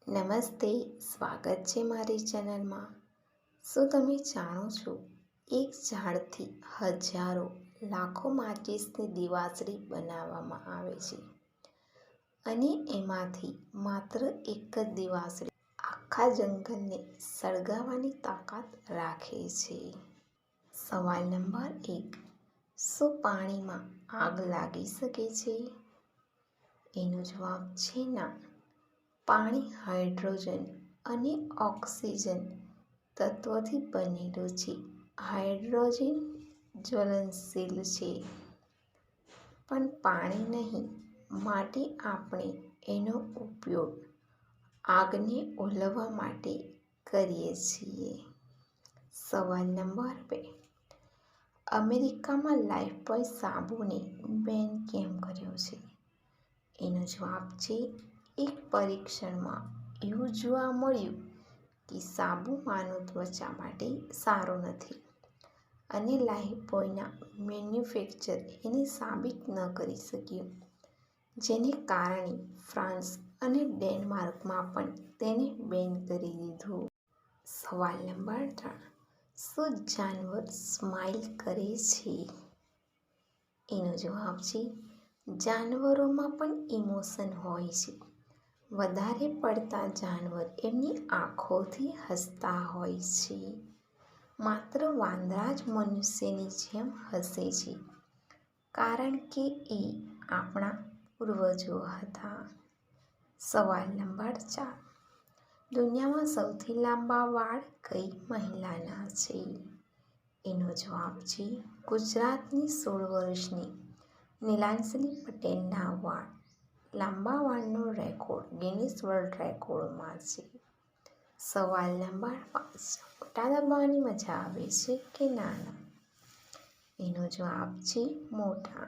નમસ્તે, સ્વાગત છે મારી ચેનલમાં. શું તમે જાણો છો, એક ઝાડથી હજારો લાખો માચીસની દિવાસળી બનાવવામાં આવે છે અને એમાંથી માત્ર એક જ દિવાસળી આખા જંગલને સળગાવવાની તાકાત રાખે છે. સવાલ નંબર 1, શું પાણીમાં આગ લાગી શકે છે? એનો જવાબ છે ના. પાણી હાઇડ્રોજન અને ઓક્સિજન તત્વોથી બનેલું છે. હાઇડ્રોજન જ્વલનશીલ છે, પણ પાણી નહીં. માટે આપણે એનો ઉપયોગ આગને ઓલવવા માટે કરીએ છીએ. સવાલ નંબર 2, અમેરિકામાં લાઇફબોય સાબુને બેન કેમ કર્યો છે? એનો જવાબ છે, એક પરીક્ષણમાં એવું જોવા મળ્યું કે સાબુ માનવ ત્વચા માટે સારો નથી અને લાઇફબોયના મેન્યુફેક્ચર એને સાબિત ન કરી શક્યું, જેને કારણે ફ્રાન્સ અને ડેનમાર્કમાં પણ તેને બેન કરી દીધું. સવાલ નંબર 3, શું જાનવર સ્માઇલ કરે છે? એનો જવાબ છે, જાનવરોમાં પણ ઇમોશન હોય છે. વધારે પડતા જાનવર એમની આંખોથી હસતા હોય છે. માત્ર વાંદરા જ મનુષ્યની જેમ હસે છે, કારણ કે એ આપણા પૂર્વજો હતા. સવાલ નંબર 4, દુનિયામાં સૌથી લાંબા વાળ કઈ મહિલાના છે? એનો જવાબ છે, ગુજરાતની 16 વર્ષની નીલાંશલી પટેલના વાળ. લાંબા વાળનો રેકોર્ડ ગિનિસ વર્લ્ડ રેકોર્ડમાં છે. સવાલ નંબર 5, મોટા દબાવવાની મજા આવે છે કે નાના? એનો જવાબ છે, મોટા.